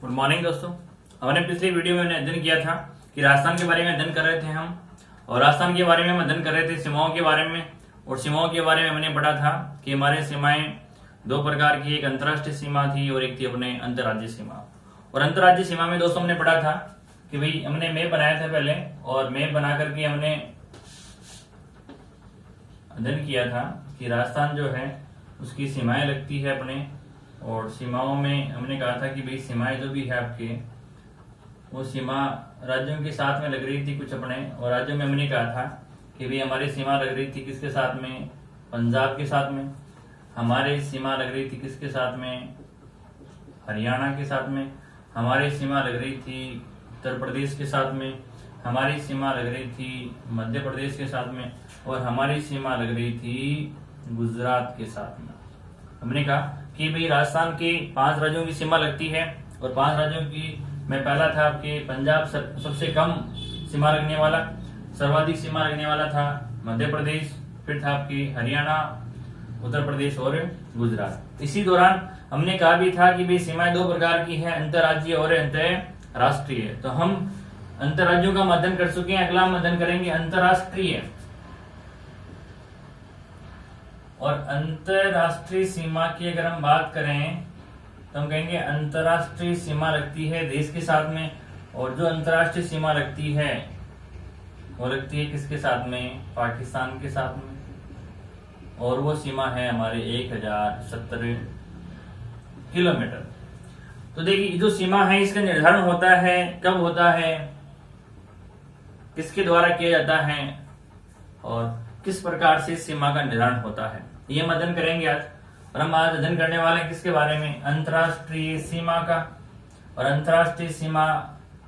Good morning दोस्तों। हमने पिछली वीडियो में अध्ययन किया था कि राजस्थान के बारे में अध्ययन कर रहे थे हम, और राजस्थान के बारे में हम अध्ययन कर रहे थे सीमाओं के बारे में। और सीमाओं के बारे में हमने पढ़ा था कि हमारे सीमाएं दो प्रकार की, एक अंतर्राष्ट्रीय सीमा थी और एक थी अपने अंतर्राज्यीय सीमा। और अंतर्राज्यीय सीमा में दोस्तों हमने पढ़ा था कि भाई हमने मैप बनाया था पहले, और मैप बना करके हमने अध्ययन किया था कि राजस्थान जो है उसकी सीमाएं लगती है अपने, और सीमाओं में हमने कहा था कि भाई सीमाएं जो भी है आपके, वो सीमा राज्यों के साथ में लग रही थी कुछ अपने। और राज्यों में हमने कहा था कि भाई हमारी सीमा लग रही थी किसके साथ में, पंजाब के साथ में। हमारी सीमा लग रही थी किसके साथ में, हरियाणा के साथ में। हमारी सीमा लग रही थी उत्तर प्रदेश के साथ में। हमारी सीमा लग रही थी मध्य प्रदेश के साथ में, और हमारी सीमा लग रही थी गुजरात के साथ में। हमने कहा कि भाई राजस्थान के 5 राज्यों की सीमा लगती है, और 5 राज्यों की में पहला था आपके पंजाब, सबसे कम सीमा लगने वाला। सर्वाधिक सीमा लगने वाला था मध्य प्रदेश, फिर था आपकी हरियाणा, उत्तर प्रदेश और गुजरात। इसी दौरान हमने कहा भी था कि भाई सीमाएं दो प्रकार की है, अंतर्राज्यीय और अंतर्राष्ट्रीय। तो हम अंतर्राज्यों का अध्ययन कर चुके हैं, अगला हम अध्ययन करेंगे अंतर्राष्ट्रीय। और अंतर्राष्ट्रीय सीमा की अगर हम बात करें तो हम कहेंगे अंतर्राष्ट्रीय सीमा लगती है देश के साथ में, और जो अंतर्राष्ट्रीय सीमा लगती है वो लगती है किसके साथ में, पाकिस्तान के साथ में। और वो सीमा है हमारे 1070 किलोमीटर। तो देखिए जो सीमा है इसका निर्धारण होता है, कब होता है, किसके द्वारा किया जाता है, और किस प्रकार से सीमा का निर्धारण होता है, ये हम अध्ययन करेंगे आज। और हम आज अध्ययन करने वाले हैं किसके बारे में, अंतर्राष्ट्रीय सीमा का। और अंतर्राष्ट्रीय सीमा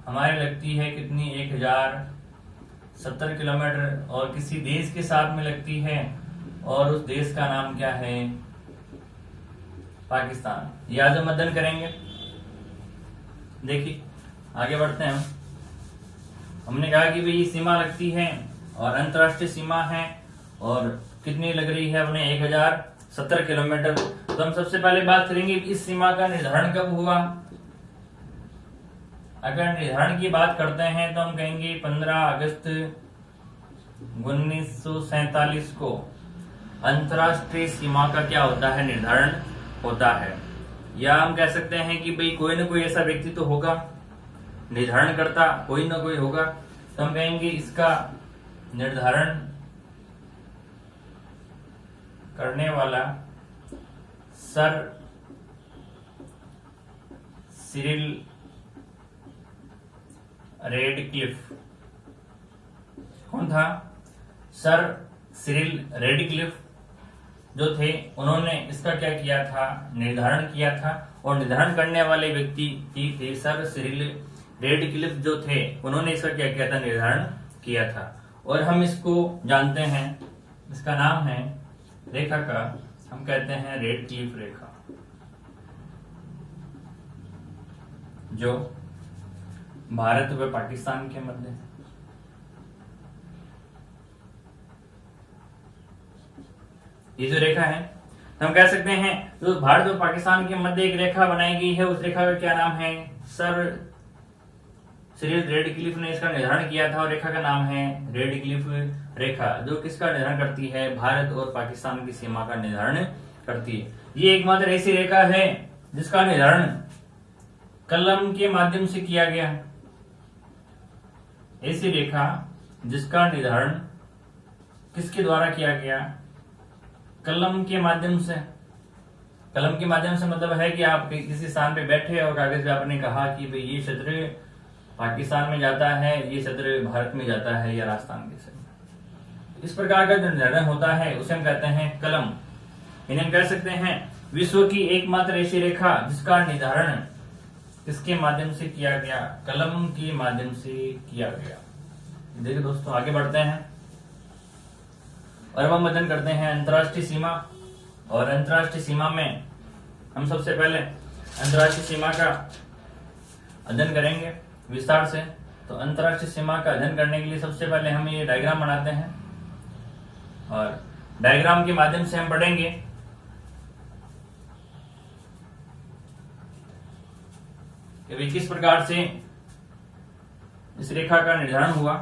हमारी लगती है कितनी, 1070 किलोमीटर, और किसी देश के साथ में लगती है, और उस देश का नाम क्या है, पाकिस्तान। ये आज हम अध्ययन करेंगे। देखिए आगे बढ़ते हैं हम। हमने कहा कि भाई सीमा लगती है और अंतर्राष्ट्रीय सीमा है, और कितनी लग रही है अपने 1070 किलोमीटर। तो हम सबसे पहले बात करेंगे इस सीमा का निर्धारण कब हुआ। अगर निर्धारण की बात करते हैं तो हम कहेंगे 15 अगस्त 1947 को अंतर्राष्ट्रीय सीमा का क्या होता है, निर्धारण होता है। या हम कह सकते हैं कि भाई कोई ना कोई ऐसा व्यक्ति तो होगा, निर्धारण करता कोई ना कोई होगा। तो हम कहेंगे इसका निर्धारण करने वाला सर सिरिल रेडक्लिफ। कौन था, सर सिरिल रेडक्लिफ जो थे, उन्होंने इसका क्या किया था, निर्धारण किया था। और निर्धारण करने वाले व्यक्ति ही थे सर सिरिल रेडक्लिफ जो थे, उन्होंने इसका क्या किया था, निर्धारण किया था। और हम इसको जानते हैं, इसका नाम है रेखा का, हम कहते हैं रेडक्लिफ रेखा, जो भारत व पाकिस्तान के मध्य है। ये जो रेखा है हम कह सकते हैं जो भारत और पाकिस्तान के मध्य एक रेखा बनाई गई है, उस रेखा का क्या नाम है, सर सिरिल रेडक्लिफ ने इसका निर्धारण किया था। और रेखा का नाम है रेडक्लिफ रेखा, जो किसका निर्धारण करती है, भारत और पाकिस्तान की सीमा का निर्धारण करती है। ये एकमात्र ऐसी रेखा है जिसका निर्धारण कलम के माध्यम से किया गया है। ऐसी रेखा जिसका निर्धारण किसके द्वारा किया गया, कलम के माध्यम से। कलम के माध्यम से मतलब है कि आप किसी स्थान पे बैठे और कागज पे आपने कहा कि भाई ये क्षेत्र पाकिस्तान में जाता है, ये क्षेत्र भारत में जाता है, या राजस्थान के क्षेत्र। इस प्रकार का जो निर्धारण होता है उसे हम कहते हैं कलम। इन्हें हम कह सकते हैं विश्व की एकमात्र ऐसी रेखा जिसका निर्धारण किसके माध्यम से किया गया, कलम के माध्यम से किया गया। देखिए दोस्तों आगे बढ़ते हैं और हम अध्ययन करते हैं अंतर्राष्ट्रीय सीमा। और अंतर्राष्ट्रीय सीमा में हम सबसे पहले अंतर्राष्ट्रीय सीमा का अध्ययन करेंगे विस्तार से। तो अंतर्राष्ट्रीय सीमा का अध्ययन करने के लिए सबसे पहले हम ये डायग्राम बनाते हैं, और डायग्राम के माध्यम से हम पढ़ेंगे तो भी किस प्रकार से इस रेखा का निर्धारण हुआ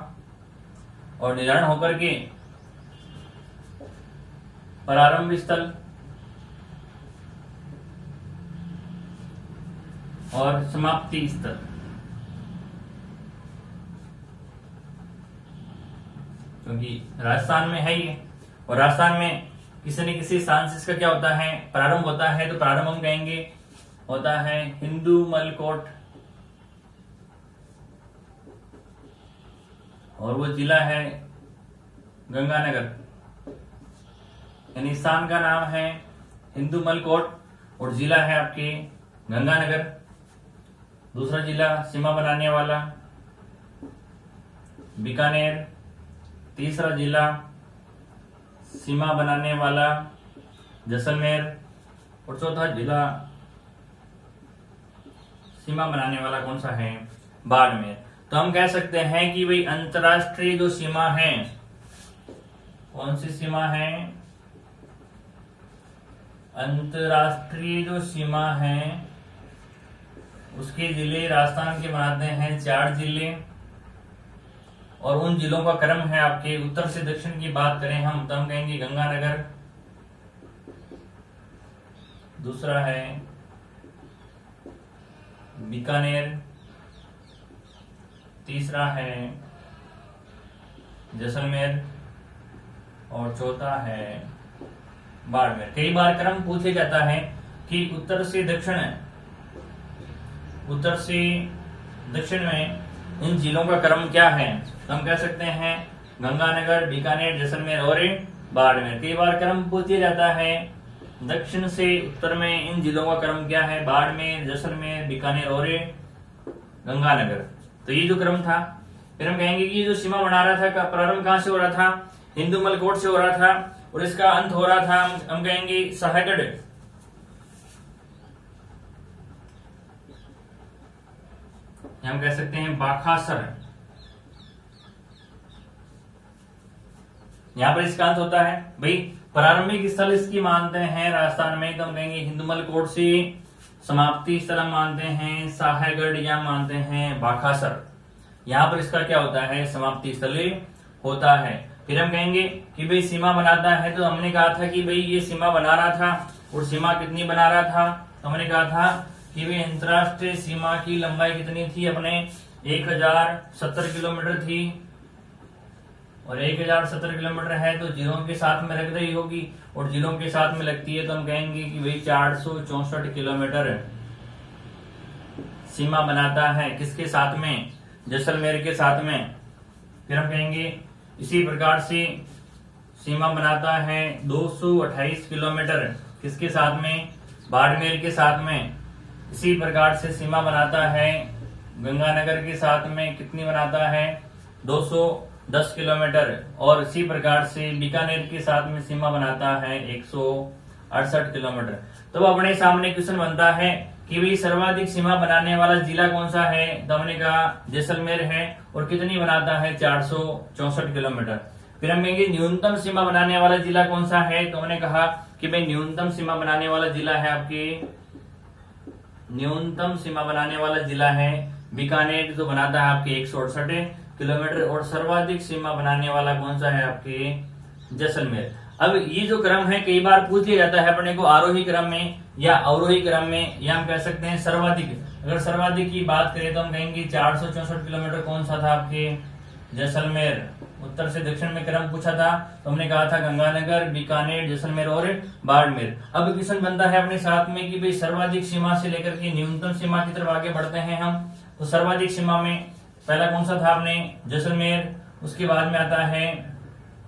और निर्धारण होकर के प्रारंभ स्थल और समाप्ति स्थल, क्योंकि राजस्थान में है ये, और राजस्थान में किसी न किसी स्थान से इसका क्या होता है, प्रारंभ होता है। तो प्रारंभ हम कहेंगे होता है हिंदूमलकोट, और वो जिला है गंगानगर, यानी स्थान का नाम है हिंदूमलकोट और जिला है आपके गंगानगर। दूसरा जिला सीमा बनाने वाला बीकानेर, तीसरा जिला सीमा बनाने वाला जैसलमेर, और चौथा जिला सीमा बनाने वाला कौन सा है, बाड़मेर। तो हम कह सकते हैं कि भाई अंतरराष्ट्रीय जो सीमा है, कौन सी सीमा है, अंतरराष्ट्रीय जो सीमा है उसके जिले राजस्थान के बनाते हैं 4 जिले, और उन जिलों का क्रम है आपके उत्तर से दक्षिण की बात करें हम तो हम कहेंगे गंगानगर, दूसरा है बीकानेर, तीसरा है जैसलमेर और चौथा है बाड़मेर। कई बार क्रम पूछे जाता है कि उत्तर से दक्षिण में इन जिलों का क्रम क्या है, तो हम कह सकते हैं गंगानगर, बीकानेर, जैसलमेर और बाड़मेर। कई बार क्रम पूछा जाता है दक्षिण से उत्तर में इन जिलों का क्रम क्या है, बाड़मेर, जैसलमेर, बीकानेर और गंगानगर। तो ये जो क्रम था, फिर हम कहेंगे कि ये जो सीमा बना रहा था प्रारंभ कहां से हो रहा था, हिंदूमलकोट से हो रहा था, और इसका अंत हो रहा था हम कहेंगे साहेगढ़, हम कह सकते हैं बाखासर, यहां पर इसका अंत होता है। भाई प्रारंभिक स्थल इसकी मानते हैं राजस्थान में, तो हम कहेंगे हिंदूमलकोट से समाप्ति स्थल हम मानते हैं साहेगढ़ या मानते हैं बाखासर। यहां पर इसका क्या होता है, समाप्ति स्थल होता है। फिर हम कहेंगे कि भाई सीमा बनाता है, तो हमने कहा था कि भाई ये सीमा बना रहा था, और सीमा कितनी बना रहा था, तो हमने कहा था कि भाई अंतरराष्ट्रीय सीमा की लंबाई कितनी थी अपने 1070 किलोमीटर थी, और 1070 किलोमीटर है तो जिलों के साथ में रख रही होगी, और जिलों के साथ में लगती है तो हम कहेंगे कि भाई 464 किलोमीटर सीमा बनाता है, किसके साथ में, जैसलमेर के साथ में। फिर हम कहेंगे इसी प्रकार से सीमा बनाता है 228 किलोमीटर, किसके साथ में, बाड़मेर के साथ में। इसी प्रकार से सीमा बनाता है गंगानगर के साथ में, कितनी बनाता है, 210 किलोमीटर, और इसी प्रकार से बीकानेर के साथ में सीमा बनाता है 168 किलोमीटर। तो अपने सामने क्वेश्चन बनता है कि भाई सर्वाधिक सीमा बनाने वाला जिला कौन सा है, तो हमने कहा जैसलमेर है, और कितनी बनाता है 464 किलोमीटर। फिर हम कहेंगे न्यूनतम सीमा बनाने वाला जिला कौन सा है, तो हमने कहा कि भाई न्यूनतम सीमा बनाने वाला जिला है आपके, न्यूनतम सीमा बनाने वाला जिला है बीकानेर, जो बनाता है आपके 168 किलोमीटर, और सर्वाधिक सीमा बनाने वाला कौन सा है आपके, जैसलमेर। अब ये जो क्रम है कई बार पूछ लिया जाता है अपने को आरोही क्रम में या अवरोही क्रम में, या हम कह सकते हैं सर्वाधिक। अगर सर्वाधिक की बात करें तो हम कहेंगे 464 किलोमीटर कौन सा था आपके, जैसलमेर। उत्तर से दक्षिण में क्रम पूछा था तो हमने कहा था गंगानगर, बीकानेर, जैसलमेर और बाड़मेर। अब क्वेश्चन बनता है अपने साथ में कि भाई सर्वाधिक सीमा से लेकर के न्यूनतम सीमा की तरफ आगे बढ़ते हैं हम। तो सर्वाधिक सीमा में पहला कौन सा था आपने, जैसलमेर, उसके बाद में आता है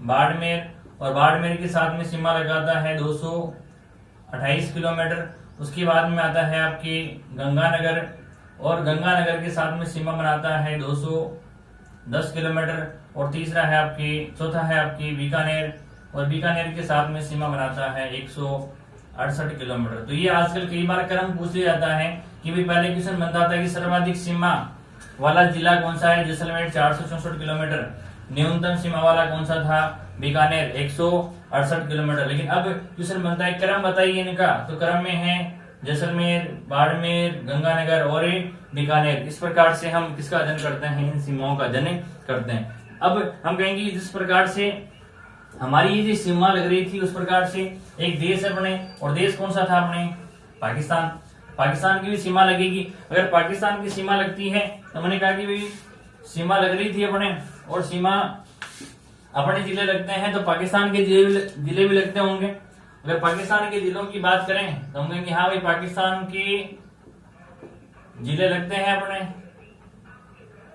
बाड़मेर, और बाड़मेर के साथ में सीमा लगाता है 228 किलोमीटर। उसके बाद में आता है आपकी गंगानगर, और गंगानगर के साथ में सीमा बनाता है 210 किलोमीटर, और तीसरा है आपकी, चौथा है आपकी बीकानेर, और बीकानेर के साथ में सीमा बनाता है 168 किलोमीटर। तो ये आजकल कई बार क्रम पूछ लिया जाता है कि भाई पहले क्वेश्चन बनता था कि सर्वाधिक सीमा वाला जिला कौन सा है, जैसलमेर 464 किलोमीटर, न्यूनतम सीमा वाला कौन सा था, बीकानेर 168 किलोमीटर। लेकिन अब क्वेश्चन बनता है क्रम बताइए इनका, तो क्रम में है जैसलमेर, बाड़मेर, गंगानगर और बीकानेर। इस प्रकार से हम किसका अध्ययन करते हैं, इन सीमाओं का अध्ययन करते हैं। अब हम कहेंगे जिस प्रकार से हमारी ये जो सीमा लग रही थी, उस प्रकार से एक देश है अपने, और देश कौन सा था अपने, पाकिस्तान। पाकिस्तान की भी सीमा लगेगी। अगर पाकिस्तान की सीमा लगती है तो मैंने कहा कि भाई सीमा लग रही थी अपने, और सीमा अपने जिले लगते हैं तो पाकिस्तान के जिले भी लगते होंगे। अगर पाकिस्तान के जिलों की बात करें तो हम कहेंगे हाँ भाई पाकिस्तान के जिले लगते हैं, अपने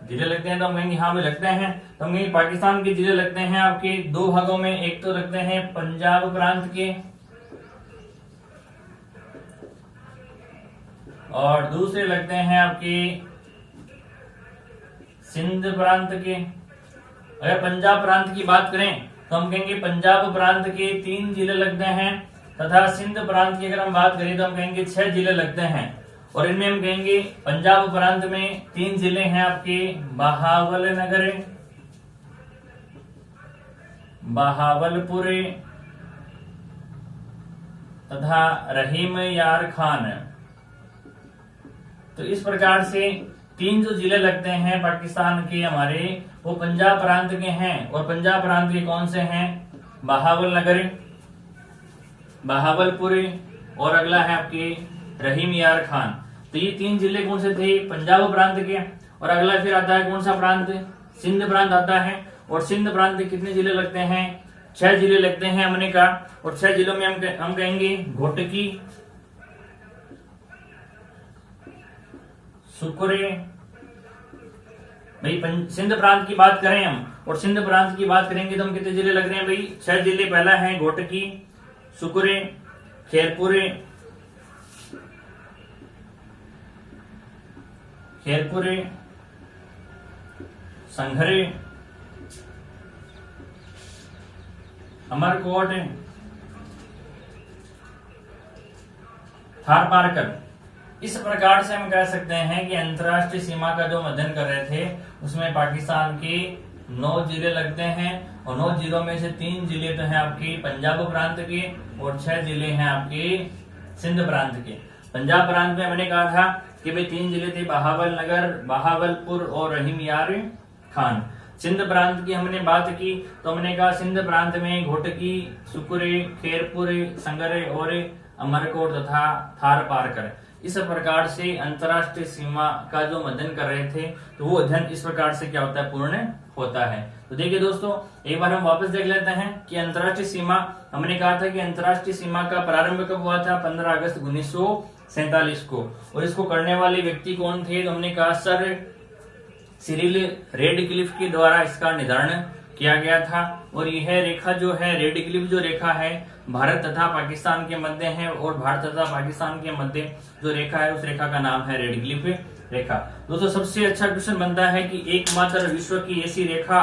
जिले लगते हैं तो हम कहेंगे हाँ भाई लगते हैं। तो हम कहेंगे पाकिस्तान के जिले लगते हैं आपके दो भागों में, एक तो लगते हैं पंजाब प्रांत के और दूसरे लगते हैं आपके सिंध प्रांत के। अगर पंजाब प्रांत की बात करें तो हम कहेंगे पंजाब प्रांत के 3 जिले लगते हैं, तथा सिंध प्रांत की अगर हम बात करें तो हम कहेंगे 6 जिले लगते हैं। और इनमें हम कहेंगे पंजाब प्रांत में 3 जिले हैं आपके बहावलनगर, बहावलपुर तथा रहीम यार खान। तो इस प्रकार से 3 जो जिले लगते हैं पाकिस्तान के हमारे, वो पंजाब प्रांत के हैं। और पंजाब प्रांत के कौन से हैं, बहावलनगर, बहावलपुर और अगला है आपके रहीम यार खान। तो ये 3 जिले कौन से थे, पंजाब प्रांत के। और अगला फिर आता है कौन सा प्रांत, सिंध प्रांत आता है। और सिंध प्रांत के कितने जिले लगते हैं, 6 जिले लगते हैं हमने कहा। और 6 जिलों में हम कहेंगे घोटकी, सुकुरे। भाई सिंध प्रांत की बात करें हम, और सिंध प्रांत की बात करेंगे तो हम कितने जिले लग रहे हैं भाई, 6 जिले। पहला है घोटकी, सुकुरे, खैरपुरे, संघरे, अमरकोट, थारपारकर। इस प्रकार से हम कह सकते हैं कि अंतर्राष्ट्रीय सीमा का जो हम अध्ययन कर रहे थे उसमें पाकिस्तान के 9 जिले लगते हैं। और 9 जिलों में से 3 जिले तो हैं आपके पंजाब प्रांत के और 6 जिले हैं आपके सिंध प्रांत के। पंजाब प्रांत में मैंने कहा था कि भाई 3 जिले थे, बहावलनगर, बहावलपुर और रहीम यार खान। सिंध प्रांत की हमने बात की तो हमने कहा सिंध प्रांत में घोटकी, सुकुरे, खैरपुर, संगरे और अमरकोट तथा थारपारकर। इस प्रकार से अंतर्राष्ट्रीय सीमा का जो अध्ययन कर रहे थे तो वो अध्ययन इस प्रकार से क्या होता है, पूर्ण होता है। तो देखिए दोस्तों, एक बार हम वापस देख लेते हैं कि अंतर्राष्ट्रीय सीमा, हमने कहा था कि अंतर्राष्ट्रीय सीमा का प्रारंभ कब हुआ था, 15 अगस्त 1947 को। और इसको करने वाले व्यक्ति कौन थे, तो हमने कहा सर सिरिल रेडक्लिफ के द्वारा इसका निर्धारण किया गया था। और यह रेखा जो है, रेडक्लिफ जो रेखा है, भारत तथा पाकिस्तान के मध्य है। और भारत तथा पाकिस्तान के मध्य जो रेखा है उस रेखा का नाम है रेडक्लिफ रेखा। दोस्तों सबसे अच्छा क्वेश्चन बनता है कि एकमात्र विश्व की ऐसी रेखा,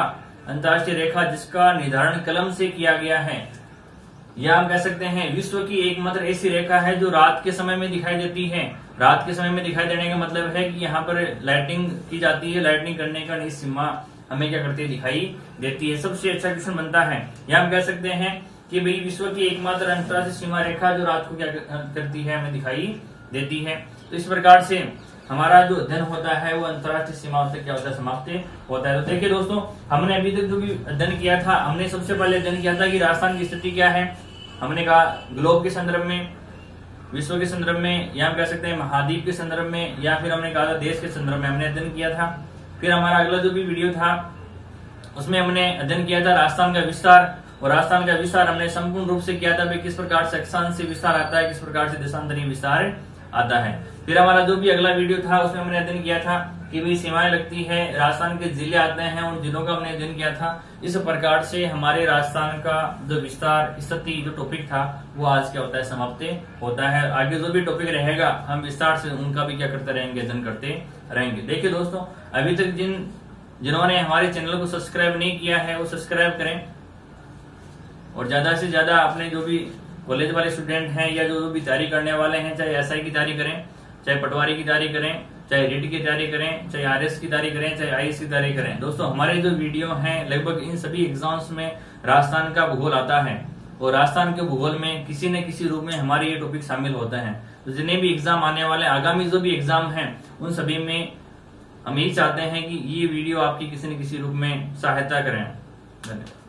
अंतर्राष्ट्रीय रेखा जिसका निर्धारण कलम से किया गया है, या हम कह सकते हैं विश्व की एकमात्र ऐसी रेखा है जो रात के समय में दिखाई देती है। रात के समय में दिखाई देने का मतलब है कि यहाँ पर लाइटिंग की जाती है, लाइटिंग करने का नहीं सीमा हमें क्या करती है, दिखाई देती है। सबसे अच्छा क्वेश्चन बनता है, या हम कह सकते हैं कि भाई विश्व की एकमात्र अंतर्राष्ट्रीय सीमा रेखा जो रात को क्या करती है, हमें दिखाई देती है। तो इस प्रकार से हमारा जो अध्ययन होता है वो अंतर्राष्ट्रीय सीमाओं से क्या होता है, समाप्त होता है। तो देखिए दोस्तों, हमने अभी तक जो भी अध्ययन किया था, हमने सबसे पहले अध्ययन किया था कि राजस्थान की स्थिति क्या है। हमने कहा ग्लोब के संदर्भ में, विश्व के संदर्भ में, या हम कह सकते हैं महाद्वीप के संदर्भ में, या फिर हमने कहा था देश के संदर्भ में हमने अध्ययन किया था। फिर हमारा अगला जो भी वीडियो था उसमें हमने अध्ययन किया था राजस्थान का विस्तार। और राजस्थान का विस्तार हमने संपूर्ण रूप से किया था, भाई किस प्रकार से अक्षांश विस्तार आता है, किस प्रकार से देशांतरीय विस्तार आता है। फिर हमारा जो भी अगला वीडियो था उसमें हमने अध्ययन किया था कि भाई सीमाएं लगती है, राजस्थान के जिले आते हैं, उन जिलों का हमने अध्ययन किया था। इस प्रकार से हमारे राजस्थान का जो विस्तार स्थिति जो टॉपिक था वो आज क्या होता है, समाप्त होता है। आगे जो भी टॉपिक रहेगा हम विस्तार से उनका भी क्या करते रहेंगे, अध्ययन करते रहेंगे। देखिए दोस्तों, अभी तक जिन्होंने हमारे चैनल को सब्सक्राइब नहीं किया है वो सब्सक्राइब करें, और ज्यादा से ज्यादा अपने जो भी कॉलेज वाले स्टूडेंट हैं या जो भी तैयारी करने वाले हैं, चाहे एसआई की तैयारी करें, चाहे पटवारी की तैयारी करें, चाहे रीट की तैयारी करें, चाहे आरएस की तैयारी करें, चाहे आईएएस की तैयारी करें। दोस्तों हमारे जो वीडियो हैं लगभग इन सभी एग्जाम्स में राजस्थान का भूगोल आता है। और राजस्थान के भूगोल में किसी न किसी रूप में हमारे ये टॉपिक शामिल होते हैं। तो जितने भी एग्जाम आने वाले आगामी जो भी एग्जाम हैं उन सभी में हम यही चाहते हैं कि ये वीडियो आपकी किसी न किसी रूप में सहायता करें। धन्यवाद।